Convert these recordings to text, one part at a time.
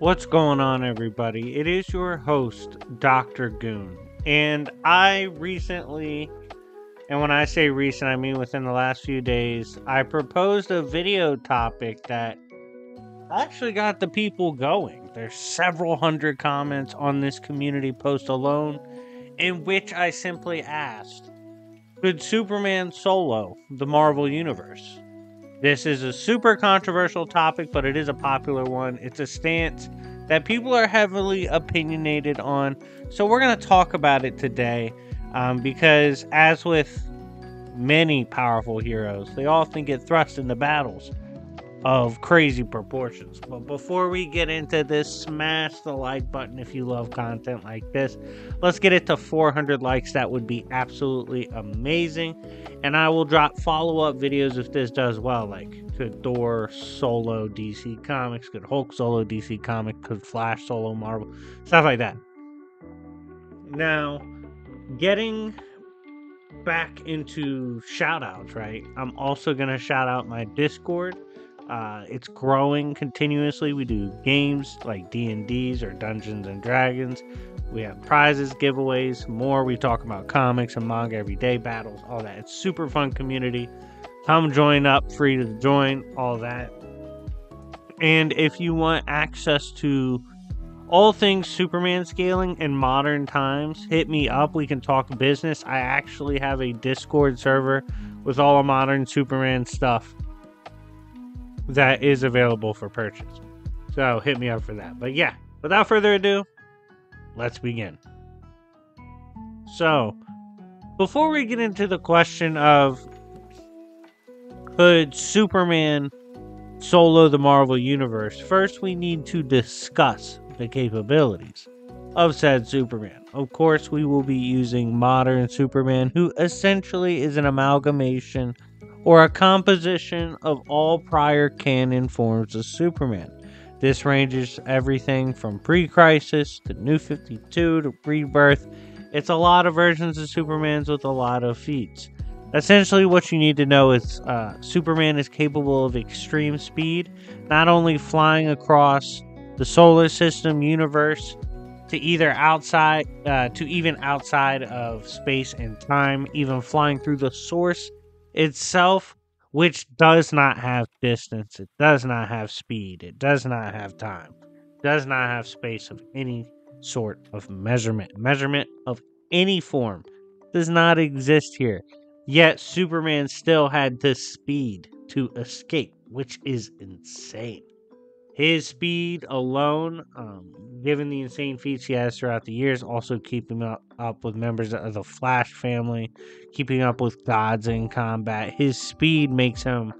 What's going on, everybody? It is your host, Dr. Goon. And and when I say recent, I mean within the last few days, I proposed a video topic that actually got the people going. There's several hundred comments on this community post alone, in which I simply asked, could Superman solo the Marvel Universe? This is a super controversial topic, but it is a popular one. It's a stance that people are heavily opinionated on. So we're going to talk about it today because as with many powerful heroes, they often get thrust into battles of crazy proportions. But before we get into this, smash the like button if you love content like this. Let's get it to 400 likes. That would be absolutely amazing. And I will drop follow-up videos if this does well, like could Thor solo DC Comics, could Hulk solo DC Comics, could Flash solo Marvel, stuff like that. Now, getting back into shout-outs, right? I'm also going to shout out my Discord. It's growing continuously. We do games like D&Ds or Dungeons and Dragons. We have prizes, giveaways, more. We talk about comics and manga every day, battles, all that. It's super fun community. Come join up, free to join, all that. And if you want access to all things Superman scaling in modern times, hit me up. We can talk business. I actually have a Discord server with all the modern Superman stuff that is available for purchase. So hit me up for that. But yeah, without further ado, let's begin. So, before we get into the question of could Superman solo the Marvel Universe, first we need to discuss the capabilities of said Superman. Of course, we will be using modern Superman, who essentially is an amalgamation or a composition of all prior canon forms of Superman. This ranges everything from pre-Crisis to New 52 to Rebirth. It's a lot of versions of Supermans with a lot of feats. Essentially, what you need to know is Superman is capable of extreme speed, not only flying across the solar system universe to even outside of space and time, even flying through the source itself, which does not have distance, it does not have speed, it does not have time, does not have space of any sort of measurement of any form does not exist here. Yet Superman still had the speed to escape, which is insane. His speed alone, given the insane feats he has throughout the years, also keeping up with members of the Flash family, keeping up with gods in combat. His speed makes him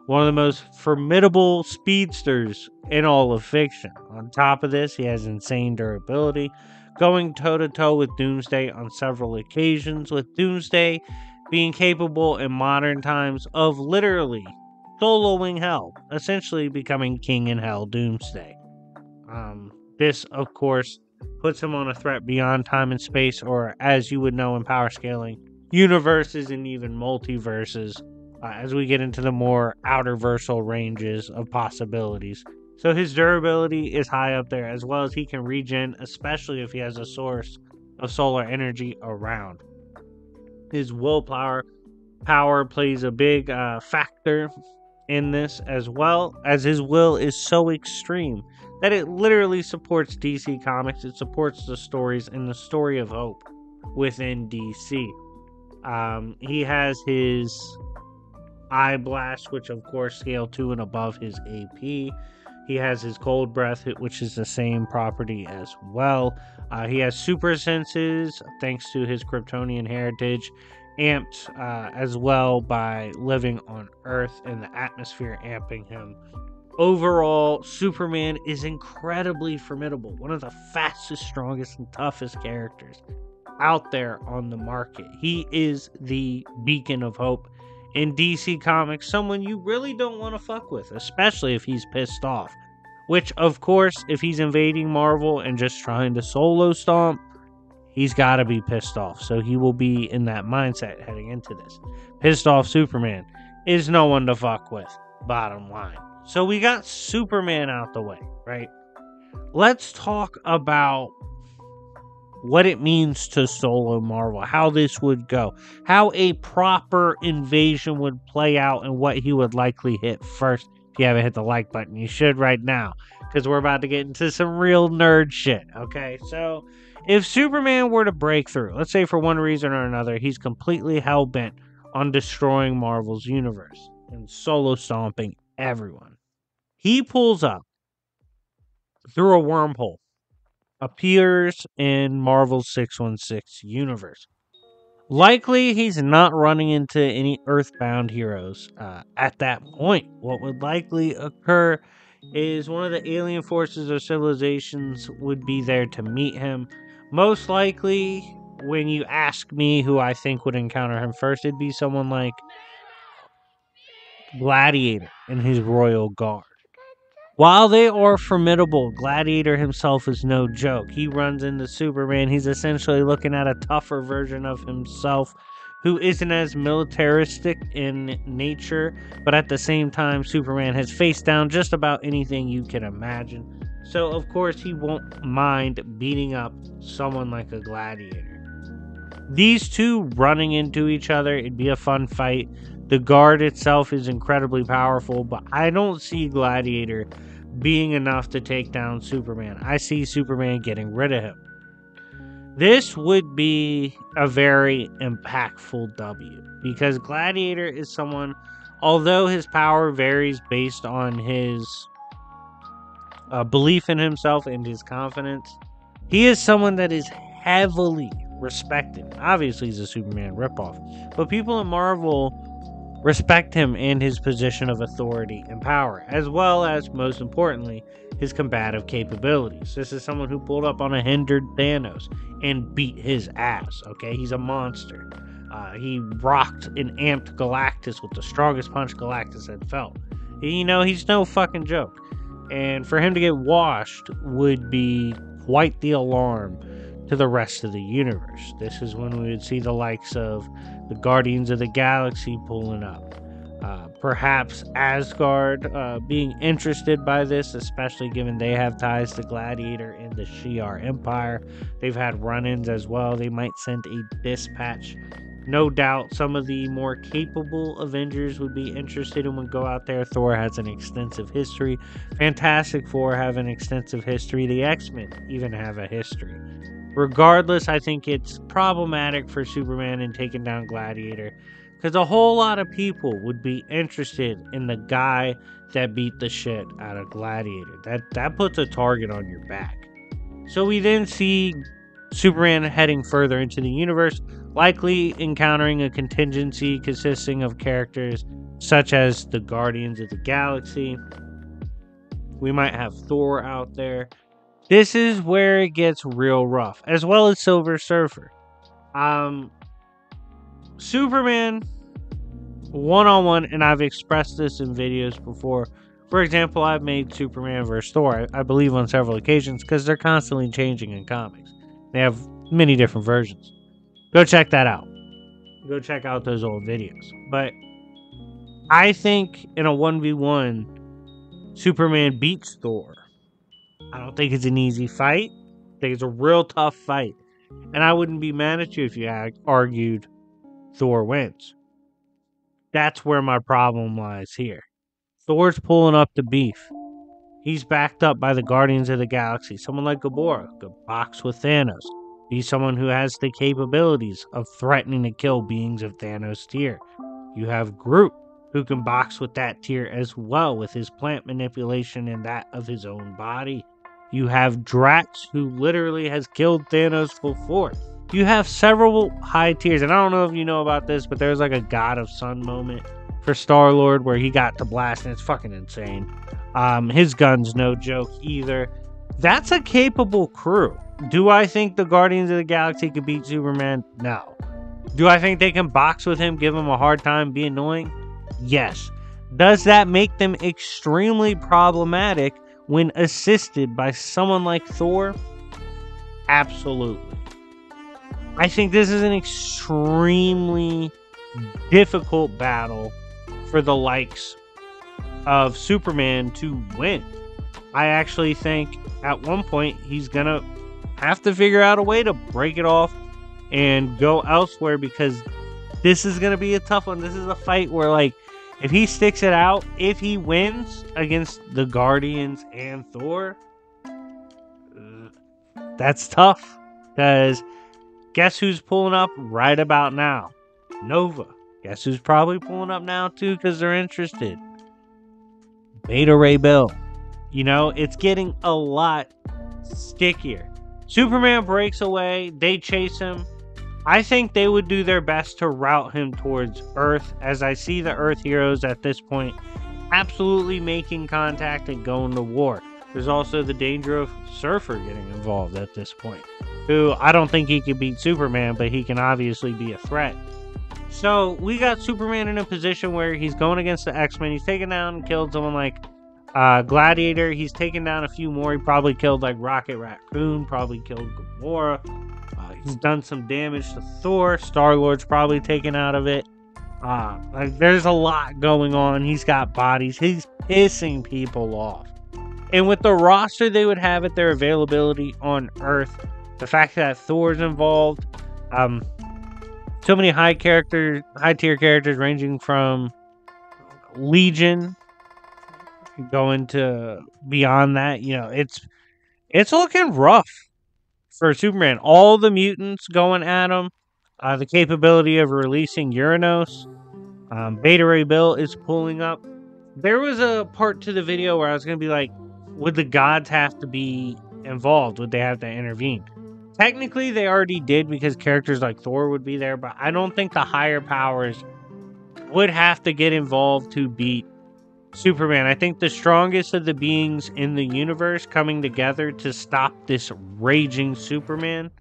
one of the most formidable speedsters in all of fiction. On top of this, he has insane durability, going toe-to-toe with Doomsday on several occasions, with Doomsday being capable in modern times of literally soloing hell, essentially becoming king in hell Doomsday. This, of course, puts him on a threat beyond time and space, or as you would know in power scaling, universes and even multiverses, as we get into the more outerversal ranges of possibilities. So his durability is high up there, as well as he can regen, especially if he has a source of solar energy around. His willpower plays a big factor in this, as well as his will is so extreme that it literally supports DC Comics. It supports the stories and the story of hope within DC. He has his Eye Blast, which of course scale to and above his AP. He has his Cold Breath, which is the same property as well. He has super senses thanks to his Kryptonian heritage, amped as well by living on Earth and the atmosphere amping him. Overall, Superman is incredibly formidable. One of the fastest, strongest, and toughest characters out there on the market. He is the beacon of hope in DC Comics, someone you really don't want to fuck with, especially if he's pissed off. Which, of course, if he's invading Marvel and just trying to solo stomp, he's got to be pissed off. So he will be in that mindset heading into this. Pissed off Superman is no one to fuck with, bottom line. So we got Superman out the way, right? let's talk about what it means to solo Marvel, how this would go, how a proper invasion would play out, and what he would likely hit first. If you haven't hit the like button, you should right now, because we're about to get into some real nerd shit, okay? So, if Superman were to break through, let's say for one reason or another, he's completely hell-bent on destroying Marvel's universe and solo stomping everyone. He pulls up through a wormhole, appears in Marvel's 616 universe. Likely, he's not running into any Earthbound heroes at that point. What would likely occur is one of the alien forces or civilizations would be there to meet him. Most likely, when you ask me who I think would encounter him first, it'd be someone like Gladiator and his royal guard. While they are formidable, Gladiator himself is no joke. He runs into Superman. He's essentially looking at a tougher version of himself who isn't as militaristic in nature, but at the same time, Superman has faced down just about anything you can imagine. So, of course, he won't mind beating up someone like a Gladiator. These two running into each other, it'd be a fun fight. The guard itself is incredibly powerful, but I don't see Gladiator being enough to take down Superman. I see Superman getting rid of him. This would be a very impactful W, because Gladiator is someone, although his power varies based on his belief in himself and his confidence, he is someone that is heavily respected. Obviously, he's a Superman ripoff, but people in Marvel respect him and his position of authority and power, as well as, most importantly, his combative capabilities. This is someone who pulled up on a hindered Thanos and beat his ass, okay? He's a monster. He rocked and amped Galactus with the strongest punch Galactus had felt. You know, he's no fucking joke. And for him to get washed would be quite the alarm to the rest of the universe. This is when we would see the likes of the Guardians of the Galaxy pulling up. Perhaps Asgard being interested by this, especially given they have ties to Gladiator and the Shi'ar Empire. They've had run-ins as well. They might send a dispatch. No doubt some of the more capable Avengers would be interested and would go out there. Thor has an extensive history. Fantastic Four have an extensive history. The X-Men even have a history. Regardless, I think it's problematic for Superman in taking down Gladiator, because a whole lot of people would be interested in the guy that beat the shit out of Gladiator. That puts a target on your back. So we then see Superman heading further into the universe, likely encountering a contingency consisting of characters such as the Guardians of the Galaxy. We might have Thor out there. This is where it gets real rough, as well as Silver Surfer. Superman, one-on-one, and I've expressed this in videos before. For example, I've made Superman vs. Thor, I believe, on several occasions, because they're constantly changing in comics. They have many different versions. Go check that out. Go check out those old videos. But I think in a 1v1, Superman beats Thor. I don't think it's an easy fight. I think it's a real tough fight. And I wouldn't be mad at you if you argued Thor wins. That's where my problem lies here. Thor's pulling up the beef. He's backed up by the Guardians of the Galaxy. Someone like Gamora could box with Thanos. He's someone who has the capabilities of threatening to kill beings of Thanos' tier. You have Groot, who can box with that tier as well, with his plant manipulation and that of his own body. You have Drax, who literally has killed Thanos before. You have several high tiers, and I don't know if you know about this, but there's like a God of Sun moment for Star-Lord where he got to blast, and it's fucking insane. His gun's no joke either. That's a capable crew. Do I think the Guardians of the Galaxy could beat Superman? No. Do I think they can box with him, give him a hard time, be annoying? Yes. Does that make them extremely problematic when assisted by someone like Thor? Absolutely. I think this is an extremely difficult battle for the likes of Superman to win. I actually think at one point he's going to have to figure out a way to break it off and go elsewhere, because this is going to be a tough one. This is a fight where, like, if he sticks it out, if he wins against the Guardians and Thor, that's tough. Because guess who's pulling up right about now? Nova. Guess who's probably pulling up now too because they're interested? Beta Ray Bill. You know, it's getting a lot stickier. Superman breaks away. They chase him. I think they would do their best to route him towards Earth, as I see the Earth heroes at this point absolutely making contact and going to war. There's also the danger of Surfer getting involved at this point, who I don't think he can beat Superman, but he can obviously be a threat. So we got Superman in a position where he's going against the X-Men. He's taken down and killed someone like Gladiator. He's taken down a few more. He probably killed like Rocket Raccoon, probably killed Gamora. He's done some damage to Thor. Star-Lord's probably taken out of it. Like, there's a lot going on. He's got bodies. He's pissing people off. And with the roster they would have at their availability on Earth, the fact that Thor's involved, so many high tier characters ranging from Legion going to beyond that, you know, it's looking rough for Superman. All the mutants going at him, the capability of releasing Uranos, Beta Ray Bill is pulling up. There was a part to the video where I was going to be like, would the gods have to be involved? Would they have to intervene? Technically, they already did, because characters like Thor would be there, but I don't think the higher powers would have to get involved to beat Superman. I think the strongest of the beings in the universe coming together to stop this raging Superman,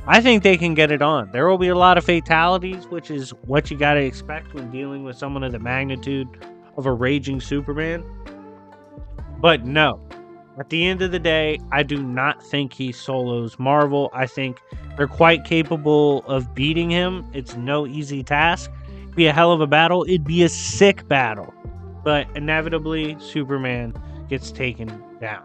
I think they can get it on. There will be a lot of fatalities, which is what you got to expect when dealing with someone of the magnitude of a raging Superman. But no, at the end of the day, I do not think he solos Marvel. I think they're quite capable of beating him. It's no easy task. It'd be a hell of a battle. It'd be a sick battle. But inevitably, Superman gets taken down.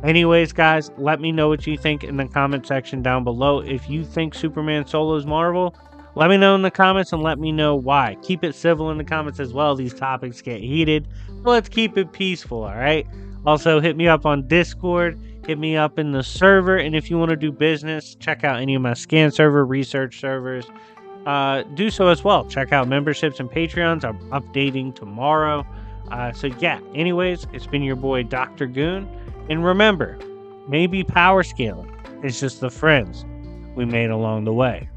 Anyways, guys, let me know what you think in the comment section down below. If you think Superman solos Marvel, let me know in the comments and let me know why. Keep it civil in the comments as well. These topics get heated. Let's keep it peaceful, alright? Also, hit me up on Discord. Hit me up in the server. And if you want to do business, check out any of my scan server, research servers. Do so as well. Check out memberships and Patreons. I'm updating tomorrow. So yeah, anyways, it's been your boy Dr. Goon, and remember, maybe power scaling is just the friends we made along the way.